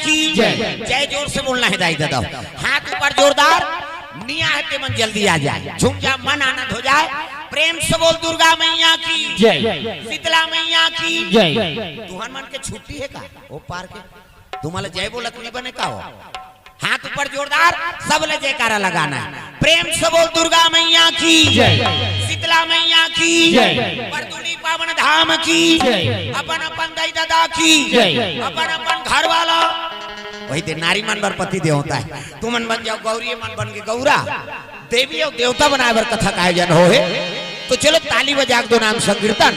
की जय। जय जोर से बोलना है दाई दादा। हाथ ऊपर जोरदार, निया है ते मन जल्दी आ जाए, झूम जा मन आनंद हो जाए। प्रेम से बोल दुर्गा मैया की जय, शीतला मैया की जय। तुहन मन के छुट्टी है का वो पार के तुम्हारे जय बोलत नहीं बने का हो। हाथ ऊपर जोरदार, सब ले जयकारा लगाना है। प्रेम से बोल दुर्गा मैया की जय, शीतला मैया की जय, बरदुली पावन धाम की जय, अपन अपन दाई दादा की जय, अपन अपन घर वाला। वही ते नारी मन बर पति देव होता है। तुम मन बन जाओ गौरी, मन बन के गौरा, देवी और देवता बनाए बर कथा का आयोजन हो है। तो चलो ताली बजा दो, नाम संकीर्तन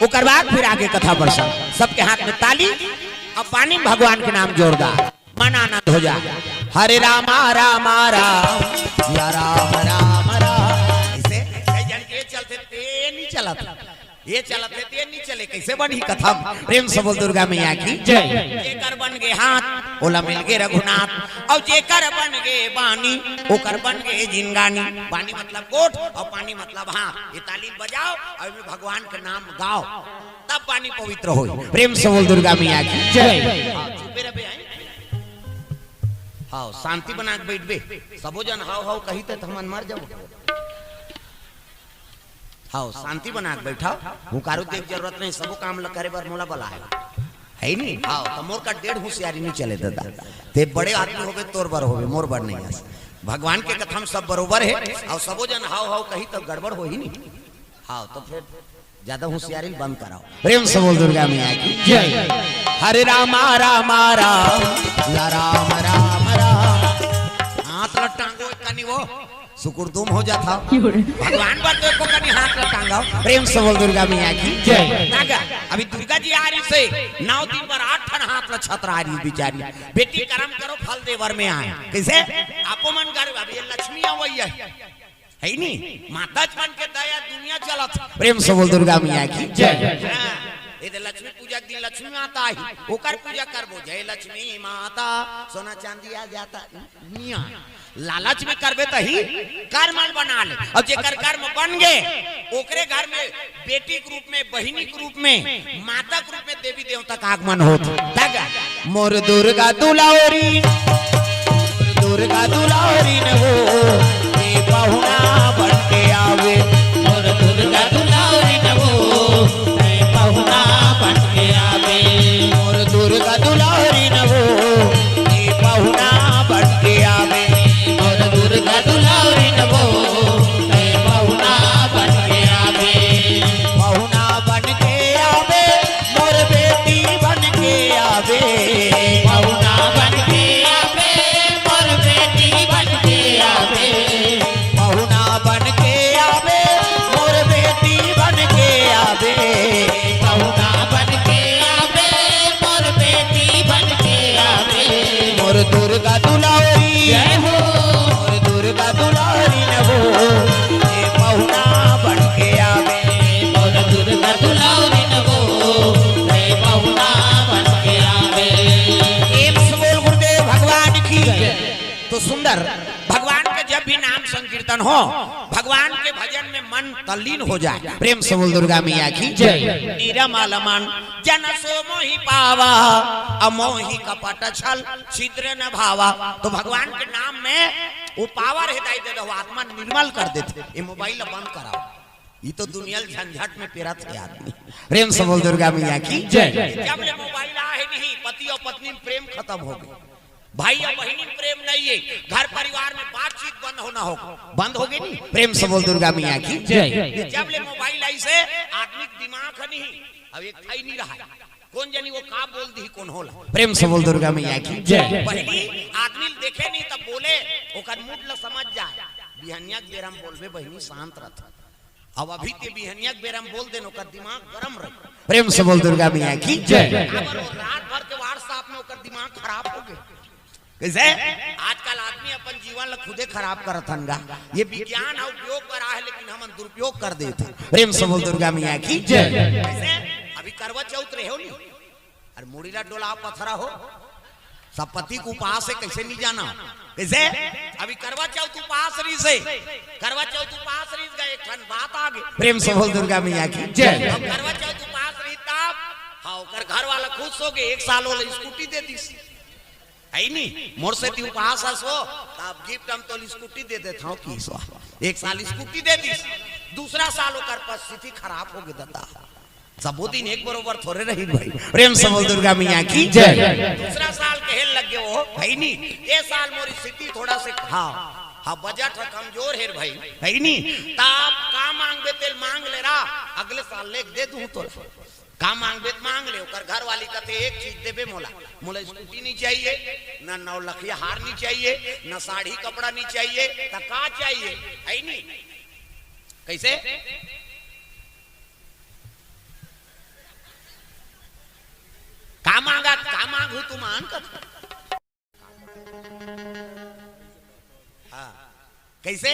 ओकर बाद फिर आगे कथा प्रसंग। सबके हाथ में ताली, अब पानी भगवान के नाम जोरदार, मन आनंद हो जाए। हरे रामा रामा राम, या राम राम राम। ऐसे कई जन के चलते ते नहीं चला था, ये चलते ते नहीं चले, कैसे बनी कथा। प्रेम से बोल दुर्गा मैया की जय। जेकर बन गए हाथ ओला मिल गए रघुनाथ, और जेकर बन गए बानी ओकर बन गए जिंगानी। बानी मतलब गोठ और पानी मतलब हाथ। ये ताली बजाओ और भगवान का नाम गाओ, तब पानी पवित्र हो। प्रेम से बोल दुर्गा मैया की जय। हाँ शांति बना के बैठ बे, सबो जन हाउ हाउ कही तो हम मर जाओ। हाँ शांति बना के बैठा, हुकारो देख जरूरत नहीं, सबो काम करे बर मोला बला है नहीं। हाँ तो मोर का डेढ़ होशियारी नहीं चले दादा, ते बड़े आदमी हो गए तोर बर हो गए, मोर बर नहीं है। भगवान के कथा में सब बरोबर है, और सबो जन हाउ हाउ कही तो गड़बड़ हो ही नहीं। हाँ तो फिर ज्यादा होशियारी बंद कराओ। प्रेम से बोल दुर्गा मैया की जय। हरे रामा रामा राम, या राम राम राम। हाथ लटांगो कनी वो सुकुर तुम हो जाता भगवान पर तो कनी हाथ लटांगाओ। प्रेम से बोल दुर्गा मैया की जय। नागा अभी दुर्गा जी आ रही से 9 दिन पर 8 ठन हाथ ल छत्र आ रही बेचारी। बेटी कर्म करो फल देवर में आए, कैसे आपो मन कर। अभी लक्ष्मी आवई है नहीं, माता मन के दया दुनिया चलत। प्रेम से बोल दुर्गा मैया की जय। ये लक्ष्मी पूजा दिन लक्ष्मी माता आई, ओकर पूजा करबो। जय लक्ष्मी माता, सोना चांदी आ जाता निया। लालच में करबे त ही कर्म बना ले, और जेकर कर्म बन गए ओकरे घर में बेटी के रूप में, बहिनी के रूप में, माता के रूप में देवी देवता का आगमन होत। मोर दुर्गा दुलारी, दुर्गा दुलारी ने वो पहुना बन के आवे। मोर दुर्गा दुलारी ने वो पहुना बन के आवे। मोर दुर्गा दुलारी ने वो पहुना बन के आवे। मोर दुर्गा दुलारी ने वो पहुना बन के आवे। पहुना बन के आवे, मोर बेटी बन के आवे। पहुना बन के आवे, मोर बेटी बन के आवे। पहुना बन के आवे, मोर बेटी बन के आवे। पहुना बन के आवे, मोर बेटी बन के आवे। मोर दुर्गा दुलारी जय हो, मोर दुर्गा दुलारी न हो, ये पहुना बन के आवे। मोर दुर्गा दुलारी न हो, ये पहुना बन के आवे। एक से बोल गुरुदेव भगवान की। तो सुंदर भगवान के जब भी नाम संकीर्तन हो, भगवान के भजन में मन तल्लीन हो जाए। प्रेम से बोल दुर्गा मैया की जय। निरमल मन जन सो मोहि पावा, अमोहि कपट छल छिद्र न भावा। तो भगवान के नाम में वो पावर है, दे दो आत्मा निर्मल कर देते। ये मोबाइल बंद कराओ, ये तो दुनिया झंझट में पेरा थे आदमी। प्रेम से बोल दुर्गा मैया की जय। जब ले मोबाइल आए नहीं, पति और पत्नी में प्रेम खत्म हो गए, भाई और बहनी प्रेम नहीं है, घर परिवार में बातचीत बंद होना हो, बंद हो गई नहीं। प्रेम से बोल दुर्गा मैया की जय। जब ले मोबाइल आई से आदमी दिमाग नहीं, अब एक था ही नहीं रहा, कौन जानी वो का बोल दी कौन होला। प्रेम से बोल दुर्गा मैया की जय। बहनी आदमी देखे नहीं तब बोले, ओकर मूड ल समझ जाए। बिहनिया के बेरम बोलबे बहनी शांत रहता, अब अभी के बिहनिया के बेरम बोल देन ओकर दिमाग गरम रहे। प्रेम से बोल दुर्गा मैया की जय। रात भर के व्हाट्सएप में ओकर दिमाग खराब हो गए। कैसे आजकल आदमी अपन जीवन खुदे खराब करत हनगा। ये विज्ञान और उपयोग कर रहा है, लेकिन हम दुरुपयोग कर देते। प्रेम से बोल दुर्गा मैया की जय। कैसे अभी करवा चौथ रहे हो नहीं, अरे मुड़ीला डोला पथरा हो, सब पति को उपवास से कैसे नहीं जाना। कैसे अभी करवा चौथ उपवास रही से, करवा चौथ उपवास रही गए, बात आ गई। प्रेम से बोल दुर्गा मैया की जय। करवा चौथ उपवास रही तब हाँ कर घर वाला खुश हो गए, 1 साल वाला स्कूटी दे दी है नहीं मोर से ती उपहास हो तब गिफ्ट हम तो स्कूटी दे देता हूँ की 1 साल स्कूटी दे दी, दूसरा साल होकर परिस्थिति खराब हो गई दादा। सबो दिन एक बरोबर थोड़े रही भाई। प्रेम से बोल दुर्गा मैया की जय। दूसरा साल कहल लग गए वो भाई नहीं, ये साल मोरी स्थिति थोड़ा से हाँ बजट कमजोर है भाई है नहीं, ताप का मांगबे तेल मांग ले रहा, अगले साल लेके दे दूं तो का मांगबे मांग ले। घर वाली कहते एक चीज देबे मोला, मोला स्कूटी नहीं चाहिए, ना 9 लखिया हार नहीं चाहिए, ना साड़ी कपड़ा नहीं चाहिए, तो का चाहिए है नहीं। कैसे का मांगा, का मांगू तू मांग कर कैसे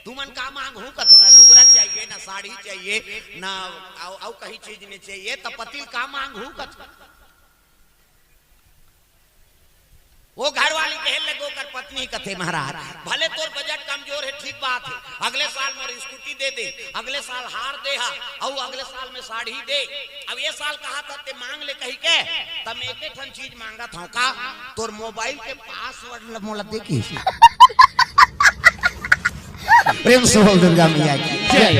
तू मन का मांगू कथो, ना लुगरा चाहिए, ना साड़ी चाहिए, ना आउ कहीं चीज नहीं चाहिए, तो पतिल का मांगू कथो। वो घर वाली कहे लगो कर पत्नी कथे महाराज भले तोर बजट कमजोर है ठीक बात है, अगले साल मोर स्कूटी दे दे, अगले साल हार दे हा, और अगले साल में साड़ी दे। अब ये साल कहा था ते मांग ले कही के, तब एक ठन चीज मांगा था का तोर मोबाइल के पासवर्ड मोला देखी। प्रेम से बोल दुर्गा मैया की जय।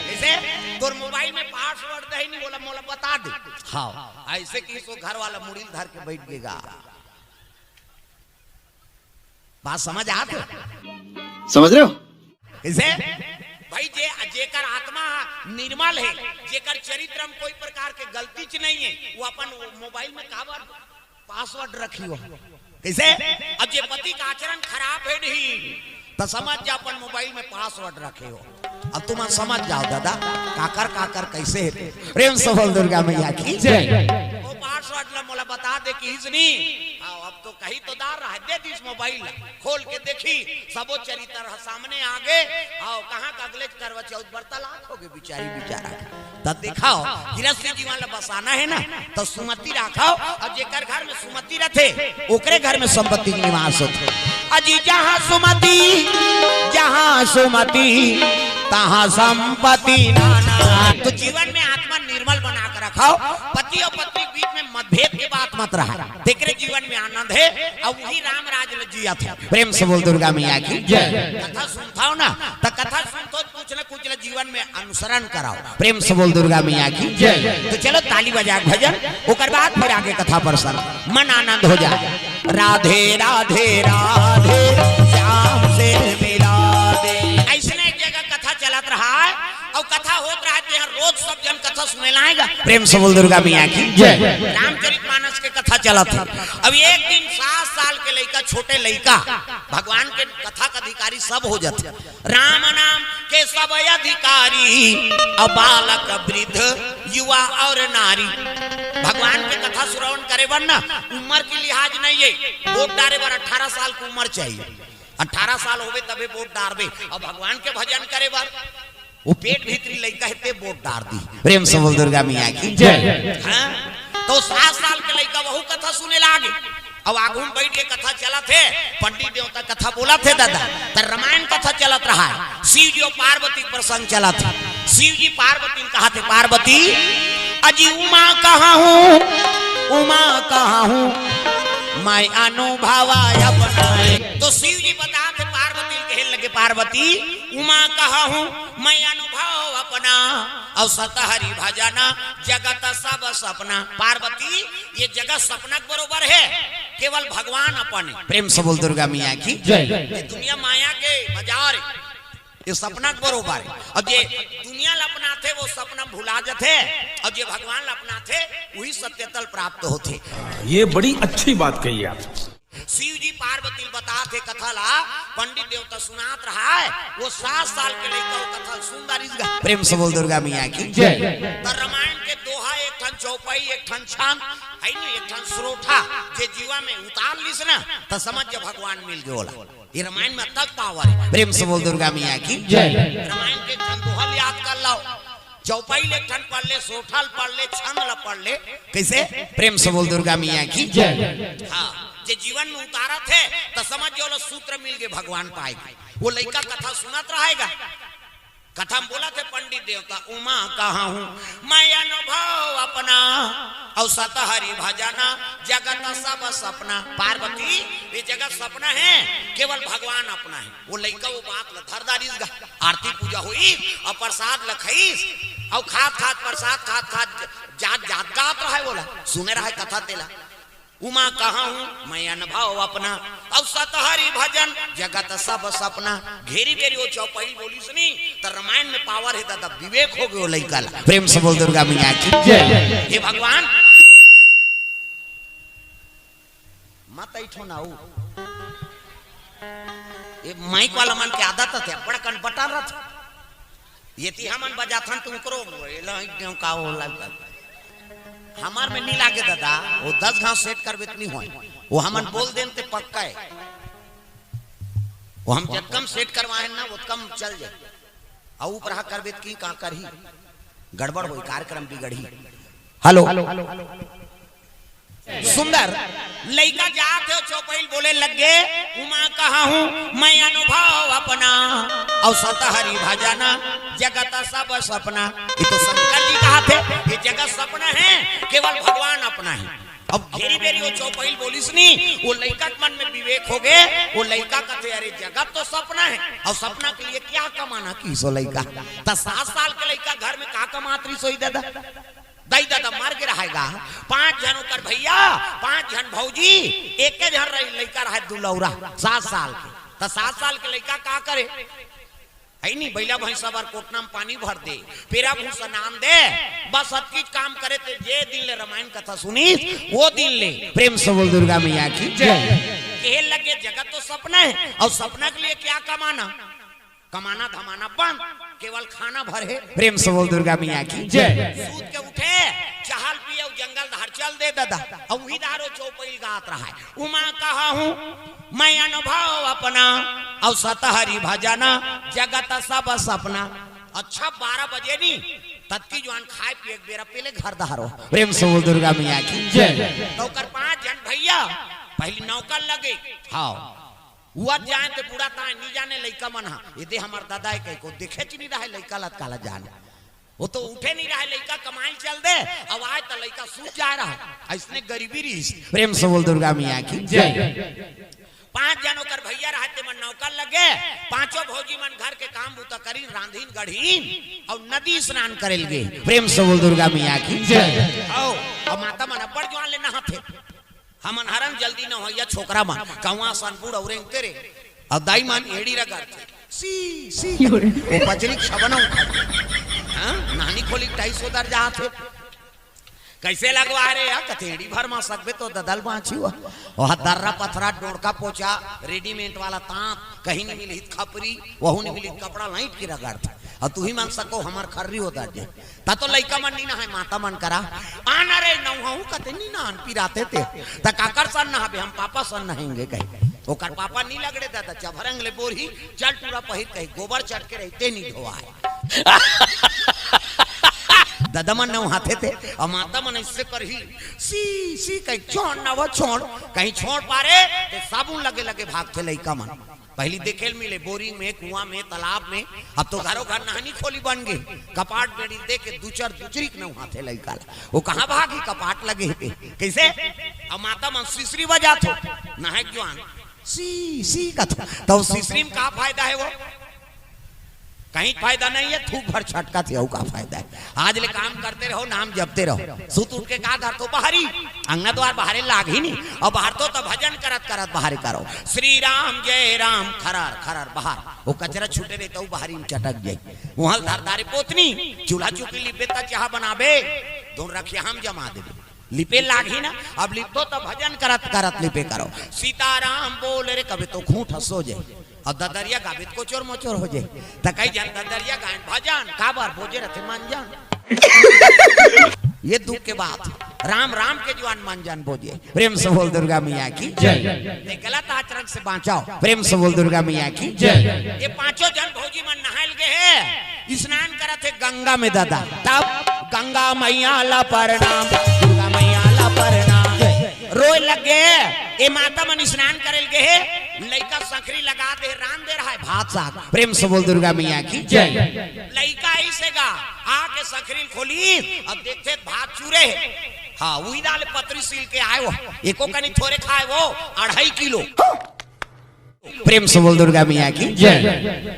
ऐसे तोर मोबाइल में पासवर्ड दे नहीं बोला मोला बता दे। हाँ ऐसे कि सो घर वाला मुड़ी धर के बैठ गएगा। बात समझ आते समझ रहे हो इसे भाई जे जेकर आत्मा निर्मल है, जेकर चरित्र में कोई प्रकार के गलती च नहीं है, वो अपन मोबाइल में काबर पासवर्ड रखियो कैसे। अब जे पति का आचरण खराब है नहीं तो समझ जा अपन मोबाइल में पासवर्ड रखे हो। अब तुम समझ जाओ दादा काकर कैसे है। प्रेम से बोल दुर्गा मैया की जय। वो पासवर्ड मोला बता दे कि इसनी अब तो कहीं तो दार रहा है, दे दी मोबाइल खोल के देखी सबो चरित्र सामने आ गए। आओ कहाँ का अगले करवा चौथ वार्तालाप हो गए बेचारा तब दिखाओ गृहस्थी जीवन ला बसाना है ना तो सुमति रखाओ, और जेकर घर में सुमति रथे ओकरे घर में संपत्ति के निवास होते। अजी जहाँ सुमति तहाँ संपत्ति नाना। तो जीवन में आत्मा निर्मल बना कर रखाओ, पति और पत्नी के बीच में मतभेद की बात मत रहा, तेरे जीवन में आनंद है और वही राम राज जिया था। प्रेम से बोल दुर्गा मैया की जय। कथा सुनता ना तो कथा सुनते कुछ न कुछ जीवन में अनुसरण कराओ। प्रेम से बोल दुर्गा मैया की जय। तो चलो ताली बजा भजन, ओकर बाद फिर आगे कथा प्रसंग मन आनंद हो जाए। राधे राधे राधे श्याम से मिला दे। ऐसने एक जगह कथा चलत रहा है और कथा होत रहा है, रोज सब जन कथा सुने लाएगा। प्रेम से बोल दुर्गा मैया की जय। रामचरितमानस के कथा चलत है। अब एक दिन 7 साल के लड़का, छोटे लड़का भगवान के कथा का अधिकारी सब हो जाते, राम नाम के सब अधिकारी, अब बालक वृद्ध युवा और नारी। भगवान के कथा श्रवण करे बर ना उम्र की लिहाज नहीं है, वोट डाले बर 18 साल की उम्र चाहिए, 18 साल होवे तबे वोट डालबे। और भगवान के भजन करे बर वो पेट भीतरी लड़का है वोट डाल दी। प्रेम से बोल दुर्गा मैया की जय। हाँ? तो 7 साल के लड़का वहू कथा सुने लागे। अब आगू में बैठ के कथा चलत है, पंडित देवता कथा बोला थे दादा, तो रामायण कथा चलत रहा है। शिव जी और पार्वती प्रसंग चलत है। शिव जी पार्वती ने कहा थे पार्वती अजी उमा कहाँ हूँ, उमा कहाँ हूँ मैं अनुभव अपनाए। तो शिव जी बता थे पार्वती कहने लगे पार्वती उमा कहा हूँ मैं अनुभव अपना, और सतहरी भजना जगत सब सपना। पार्वती ये जगत सपना बरोबर है, केवल भगवान अपन। प्रेम से बोल दुर्गा मैया की जय। ये दुनिया माया के बाजार ये सपना बरोबर है। अब ये दुनिया अपना थे वो सपना भुला जाते, और ये भगवान अपना थे वही सत्यतल प्राप्त होते। ये बड़ी अच्छी बात कही आप। शिव जी पार्वती बता थे कथा ला, पंडित देवता सुनात रहा है। वो 7 साल के लड़का कथा सुंदर। प्रेम से बोल दुर्गा मैया की जय। तो रामायण के दोहा, एक ठन चौपाई, एक ठन छान है ना, एक ठन श्रोठा जे जीवा में उतार लिस ना तो समझ जा भगवान मिल गया। ये रामायण में तक पावर है। प्रेम से बोल दुर्गा मैया की जय। रामायण के ठन दोहा याद कर लो, चौपाई ले ठन पढ़ ले, सोठल पढ़ ले, छंद ल पढ़ ले। कैसे? प्रेम से बोल दुर्गा मैया की जय। हाँ जे जीवन में उतारा थे तो समझ जो सूत्र मिल गए भगवान पाएगा। वो लड़का कथा सुनत रहेगा, कथा में बोला थे पंडित देवता उमा कहा हूँ मैं अनुभव अपना और सतहरी भजना जगत सब सपना। पार्वती ये जगत सपना है, केवल भगवान अपना है। वो लड़का वो बात धरदारीस आरती पूजा हुई और प्रसाद लखईस और खात खात प्रसाद खात खात जात जात गात रहा है। बोला सुने रहा है कथा तेला उमा कहा हूँ मैं अनुभव अपना और सतहरी भजन जगत सब सपना। घेरी बेरी वो चौपाई बोली सुनी तो रामायण में पावर है दादा, विवेक हो गयो लइका। प्रेम से बोल दुर्गा मैया की जय। हे भगवान मत ऐठो ना ये माइक वाला मन के आदत है बड़ा कन बटा रहा ये ती हमन बजा थन तुम करो का हो हमार में नहीं लागे दादा। वो 10 घास सेट कर इतनी हो वो हमन बोल देन ते पक्का है। वो हम जब कम सेट करवाए ना वो कम चल जाए और ऊपर हा कर की का कर ही गड़बड़ हुई कार्यक्रम बिगड़ी। हेलो सुंदर लइका जाते हो चौपाई बोले लगे उमा कहा हूँ मैं अनुभव अपना और सतहरी भजना जगत सब सपना। ये तो शंकर जी कहा थे ये जगत सपना है, केवल भगवान अपना है। अब घेरी बेरी वो चौपाई बोली सुनी वो लइका के मन में विवेक हो गए। वो लइका कहते अरे जगत तो सपना है और सपना के लिए क्या कमाना की सो लइका 7 साल के लइका घर में का कमातरी सोई दादा दाई दादा मार के रहेगा। 5 जन कर भैया 5 जन भौजी एक जन रही लड़का रहा दुलौरा 7 साल के तो 7 साल के लड़का का करे है नहीं बैला भैंसा बार कोटना में पानी भर दे पेरा भूसा नाम दे बस सब चीज काम करे थे। जे दिन ले रामायण कथा सुनी वो दिन ले प्रेम से बोल दुर्गा मैया की जय। कहे लगे जगत तो सपना है और सपना के लिए क्या कमाना कमाना धमाना बंद, केवल खाना भरे। प्रेम से बोल दुर्गा मैया की जय। सूत के उठे चहल पिए जंगल धार चल दे दादा और वही दारो चौपाई गात रहा है। उमा कहा हूँ मैं अनुभव अपना और सतहरी भजना जगत सब सपना। अच्छा 12 बजे नी तत्की जवान खाए पिए बेरा पहले घर धारो। प्रेम से बोल दुर्गा मैया की जय। तो कर 5 जन भैया पहली नौकर लगे हाँ हुआ जाए तो पूरा ताए नहीं जाने लइका मन हा यदि हमार दादा है को देखे च नहीं रहा लइका लत काला जाने वो तो उठे नहीं रहा लइका कमाई चल दे अब आए तो लइका सूझ जा रहा ऐसने गरीबी रही। प्रेम से बोल दुर्गा मैया की जय। 5 जनों कर भैया रहते मन नौकर लगे 5 भौजी मन घर के काम बूता करी रांधीन गढ़ीन और नदी स्नान करेल गे। प्रेम से बोल दुर्गा मैया की जय। और माता मन बड़ जवान ले नहाते हमन हरन जल्दी न होया छोकरा मन कौवा सनपुर औरेंग तेरे और दाई मन एड़ी रगड़ सी सी वो बजरी छबना हां नानी खोली 250 दर जाते कैसे लगवा रे यार कथेड़ी भर में सकबे तो ददल बाछी हुआ और दर्रा पथरा डोड़का पोछा रेडीमेड वाला तांत कहीं नहीं मिली खपरी वहू नहीं मिली कपड़ा लाइट की रगड़ और तू ही मान सको हमार खर्री होता जे ता तो लइका मन नहीं ना है माता मन करा आना रे नौहू कते नहीं ना पिराते थे ता काकर सन ना हम पापा सन नहेंगे कहीं ओकर पापा नहीं लगड़े दादा चभरंग ले बोरी चल टूरा पहिर कहीं गोबर चट के रहते नहीं धोआ दादा मन नहाते थे और माता मन इससे करही सी सी कहीं छोड़ ना वो छोड़ कहीं छोड़ पारे तो साबुन लगे लगे भागते लइका मन। पहली देखेल मिले बोरिंग में कुआं में तालाब में अब तो घरों घर नहानी खोली बन गए कपाट बेड़ी दे के दूचरी नहाते लइका वो कहाँ भागी कपाट लगे थे कैसे अब माता मन सीसरी बजा थो नहा जवान सी सी का तो सीसरी में का फायदा है वो कहीं फायदा नहीं है थूक भर छटका थे का फायदा है। आज ले काम करते रहो नाम जपते रहो सुत उठ के का घर तो बाहरी अंगना द्वार बाहरे लाग ही नहीं और बाहर तो भजन करत करत बाहर करो श्री राम जय राम खरार खरार बाहर वो कचरा छूटे रहे तो बाहरी में चटक जाए वहां धारदारे पोतनी चूल्हा चुकी लिपे ता चाह बनाबे दोन रखिया हम जमा दे लिपे लाग ही ना अब लिपो तो भजन करत करत लिपे करो सीताराम बोल रे कभी तो खूंट हंसो जाए और ददरिया गाबित को चोर मोचोर हो जाए तो कई जन ददरिया गायन भजन काबर बोझे रहते मान जान ये दुख के बात राम राम के जवान मान जान बोझे। प्रेम से बोल दुर्गा मैया की जय। गलत आचरण से बचाओ। प्रेम से बोल दुर्गा मैया की जय। ये 5 जन भौजी मन नहाल गए है स्नान करत है गंगा में दादा तब गंगा मैया ला प्रणाम दुर्गा मैया ला प्रणाम रोए लगे ये माता मन स्नान करेल गए लड़का संखरी लगा दे रान दे रहा है भात साग। प्रेम से बोल दुर्गा मैया की जय। लड़का ऐसे गा आके संखरी खोली अब देखते भात चूरे हाँ वही डाले पतरी सील के आए वो एको कनी थोड़े खाए वो 2.5 किलो। प्रेम से बोल दुर्गा मैया की जय।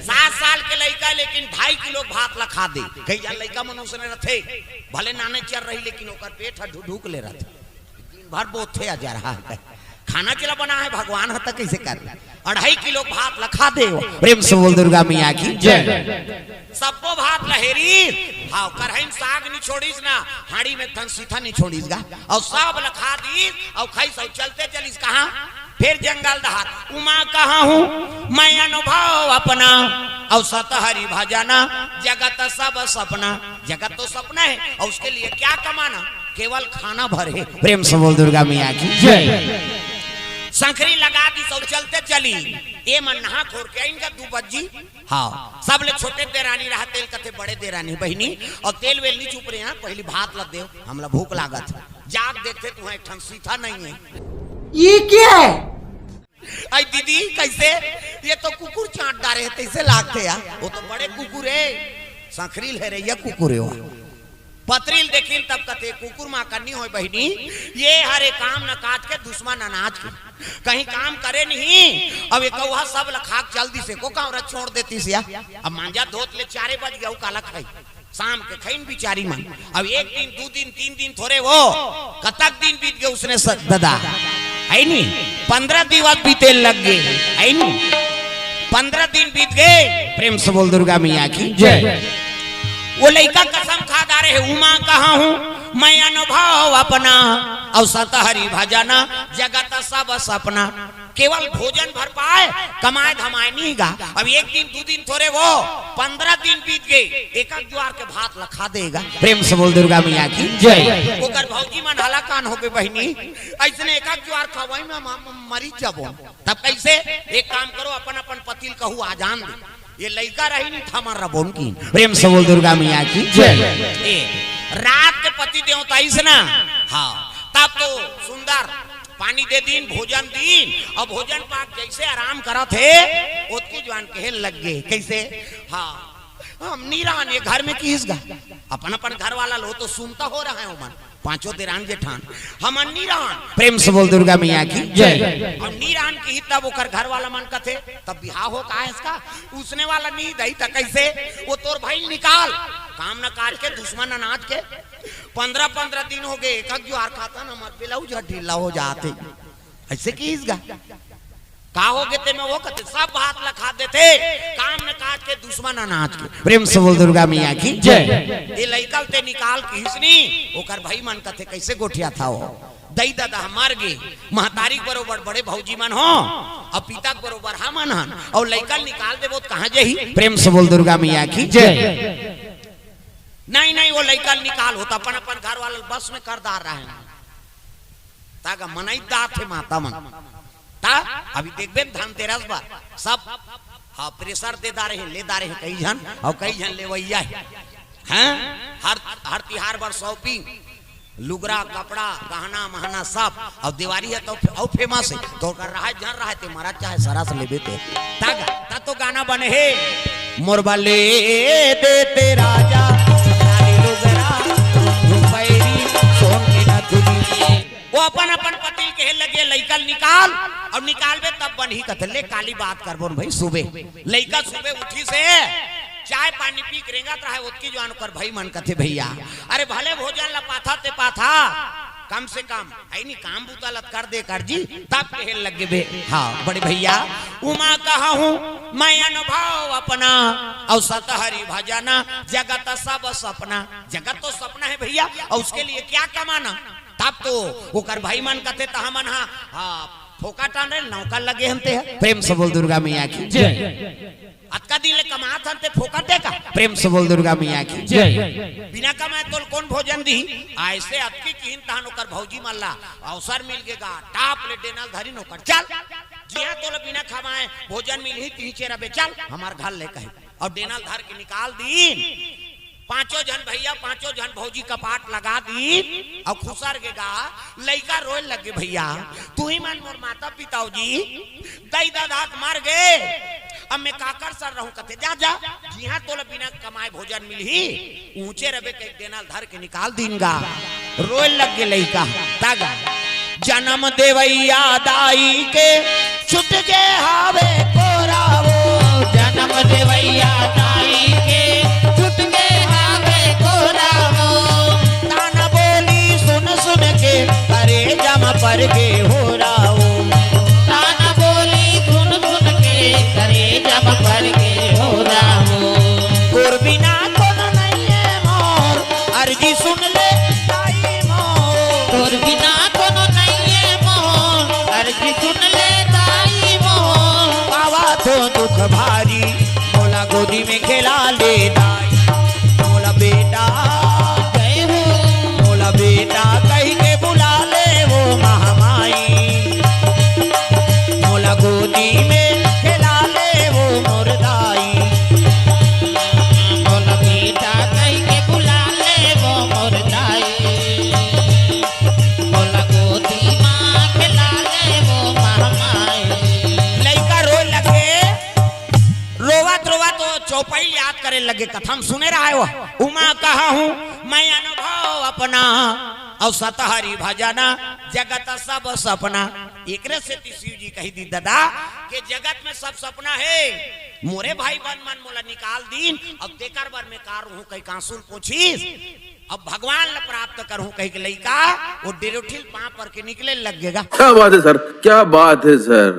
7 साल के लड़का लेकिन 2.5 किलो भात लखा दे कई जा लड़का मनुष्य ने रथे भले नाने चल रही लेकिन ओकर पेट ढूक ले रहे दिन भर बहुत थे जा रहा है खाना चला बना है भगवान हता कैसे कर 2.5 किलो भात लखा दे। प्रेम से बोल दुर्गा मैया की जय। सबको भात लहेरी हाँ करहन साग नहीं छोड़ीस ना हाड़ी में धनसीथा नहीं छोड़ीस गा और सब लखा दीस और खाई सब चलते चलीस कहाँ फिर जंगल दहार उमा कहाँ हूँ मैं अनुभव अपना और सतहरी भजना जगत सब सपना। जगत तो सपना है और उसके लिए क्या कमाना केवल खाना भरे। प्रेम से बोल दुर्गा मैया की जय। संखरी लगा दी सब चलते चली ए मन नहा खोर के इनका 2 बज्जी हाँ सब ले छोटे देरानी रहा तेल कथे बड़े देरानी बहनी और तेल वेल नहीं चुप रहे हैं पहली भात लग दे हमला भूख लागत जाग देखते तुम्हें ठन सीधा नहीं है ये क्या है आई दीदी कैसे ये तो कुकुर चाट डारे है कैसे लागते यार वो तो बड़े कुकुर है संखरील है रे ये कुकुर है पत्रील देखिन तब कथे कुकुर माँ करनी हो बहनी ये हरे काम न काट के दुश्मन अनाज के कहीं काम करे नहीं अब एक कौहा सब लखाक जल्दी से को कावरा छोड़ देती सिया अब मांजा धोत ले 4 बज गया काला खाई शाम के खैन बिचारी मन अब 1 दिन 2 दिन 3 दिन थोड़े वो कतक दिन बीत गए उसने दादा है नहीं 15 दिवस बीते लग गए है नहीं 15 दिन बीत गए। प्रेम से बोल दुर्गा मैया की जय। वो लड़का कसम खा डारे है उमा कहाँ हूँ मैं अनुभव अपना और सतहरी भजना जगत सब सपना। केवल भोजन भर पाए कमाए धमाए नहीं गा अब 1 दिन 2 दिन थोड़े वो 15 दिन बीत गए एक द्वार के भात लखा देगा। प्रेम से बोल दुर्गा मैया की जय। ओकर भौजी मन हाला कान हो गए बहनी ऐसने एक द्वार खवाई में मरी जाबो तब कैसे एक काम करो अपन अपन पतिल कहू आजान दे ये लड़का रही नहीं था हमारा बोन की। प्रेम से बोल दुर्गा मैया की जय। रात के पति देवता ना हाँ तब तो सुंदर पानी दे दिन भोजन दिन और भोजन पाक जैसे आराम करा थे उसकी जवान कहे लग गए कैसे हाँ हम नहीं रहा ये घर में किस गा अपन अपन घर वाला लो तो सुनता हो रहा है मन 5 देरान जेठान हम नीरान। प्रेम से बोल दुर्गा मैया की जय। और नीरान की ही तब ओकर घर वाला मन कथे तब बिहाव हो का है इसका उसने वाला नहीं दही था कैसे वो तोर भाई निकाल काम न काट के दुश्मन अनाज के 15 दिन हो गए एक ज्वार खाता ना मर पिलाऊ जो ढीला हो जाते ऐसे की इसका का हो गए थे मैं वो कहते सब हाथ लखा देते काम न काट के दुश्मन अनाज के। प्रेम से बोल दुर्गा मैया की जय। ये लइकल ते निकाल के हिसनी ओकर भाई मन कथे कैसे गोठिया था वो दई दादा मर गए महतारी बरोबर बड़े भौजी मन हो और पिता बरोबर हम मन और लइकल निकाल दे वो कहां जही। प्रेम से बोल दुर्गा मैया की जय। नहीं वो लइकल निकाल होता अपन अपन घर वाला बस में करदार रहे तागा मनई दात है माता मन ता अभी देखबे धनतेरस बा सब हाँ प्रेशर दे दारे हैं ले दारे हैं कई जन और कई जन लेवैया है हैं हर तिहार बार शॉपिंग लुगरा कपड़ा गहना महना सब और दिवाली है तो और फेमस है तो कर रहा है जन रहा है ते मारा चाहे सारा से लेबे ते ता तो गाना बने है मोरबा ले देते राजा लाली लुगरा रुपैरी सोन की ना दुनिया वो अपन अपन पति के लगे लइकल निकाल और निकालबे तब बन ही कथे ले काली बात करबो भाई सुबह लइका सुबह उठी से चाय पानी पी के रेंगत रहा है उसकी जवान कर भाई मन कथे भैया अरे भले भोजन लपाथा ते पाथा कम से कम आई नहीं काम बुतालत कर दे कर जी तब कहे लगे बे हाँ बड़े भैया उमा कहा हूँ मैं अनुभव अपना और सतहरी भजना जगत सब सपना। जगत तो सपना है भैया और उसके लिए क्या कमाना तब तो वो कर भाई मन कथे तो हमन हाँ फोका टाने नौका लगे हमते है। प्रेम से बोल दुर्गा मैया की जय। अतका दिन ले कमात हनते फोका देका। प्रेम से बोल दुर्गा मैया की जय। बिना कमाए तो कौन भोजन दी ऐसे अतकी कीन तहन ओकर भौजी मल्ला अवसर मिल गेगा टाप ले डेनल धरी नौकर चल जिया तो बिना कमाए भोजन मिल ही तीन चेरा बे चल हमार घर ले कहे और डेनल धर के निकाल दी पांचों जन भैया पांचों जन भौजी कपाट लगा दी और खुसर के गा लइका रोए लगे भैया तू ही मन मोर माता पिता जी दई दादा मर गए अब मैं काकर सर रहूं कते जा जा जिहां तोला बिना कमाए भोजन मिलही ऊंचे रबे के देना धर के निकाल दीनगा रोए लग गे लइका तागा जन्म देवैया दाई के छुट के हावे कोरावो जन्म देवैया दाई के छुट के हावे कोरावो ताना बोली सुन सुन के अरे जम पर के हो रावो ताना बोली सुन सुन के करे जब पर के हो रावो और बिना कोन नहीं है मोर अर्जी सुन ले दाई मोर और बिना कोनो नहीं है मोर अर्जी सुन ले दाई मोर पावा तो दुख भारी मोला गोदी में खेला ले दाई मोला बेटा जय हो मोला बेटा कहीं के बुला ले वो महामाई मोला गोदी में खेला ले वो मुर्दाई बोला बेटा कहीं के बुला ले वो मोर दाई बोला गोदी माँ खिला ले वो महामाई लइका रो लगे रोवत रोवत तो चौपाई याद करे लगे कथम सुने रहा है वो उमा कहा हूँ मैं अनुभव अपना और सतहरी भजना जगत सब सपना एकरे से शिव जी कही दी दादा के जगत में सब सपना है मोरे भाई बन मन मोला निकाल दीन अब तेकर बर में कार हूँ कहीं कांसुल पूछीस अब भगवान ल प्राप्त करूं कहीं के लइका वो डेरोठिल पां पर के निकले लगेगा क्या बात है सर, क्या बात है सर।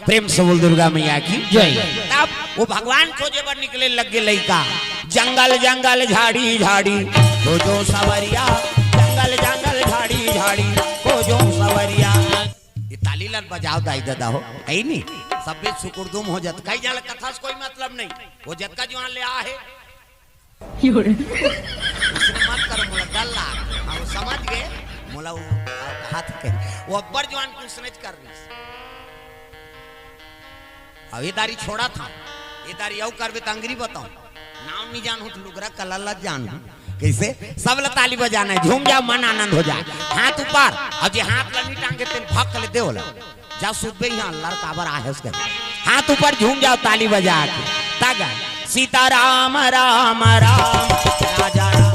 प्रेम से बोल दुर्गा मैया की जय। तब वो भगवान खोजे पर निकले लगे लइका जंगल जंगल झाड़ी झाड़ी खोजो सवरिया जंगल जंगल झाड़ी झाड़ी खोजो सवरिया ये ताली लाल बजाओ दाई दादा हो कहीं नहीं सब बेच सुकुरदुम हो जात कहीं जाल कथा से कोई मतलब नहीं वो जतका जवान ले आ है मत करो मोला डर लाग और समझ गए मोला वो हाथ के वो अकबर जवान कुछ नहीं कर रही अब ये दारी छोड़ा था ये दारी यू करबे त अंग्री बताऊं नाम नहीं जानू तो लुगरा कलला जानू कैसे सब ला ताली बजाना है झूम जाओ मन आनंद हो जाए हाथ ऊपर अब जे हाथ ला नहीं टांगे तेल भक ले दे होला जा सुबह यहाँ लड़का बर आहे उसके हाथ ऊपर झूम जाओ ताली बजा के तागा सीता राम राम राम राजा राम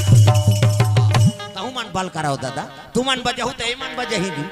तहु मन बल कराओ दादा तू मन बजहु तो मन बजही दी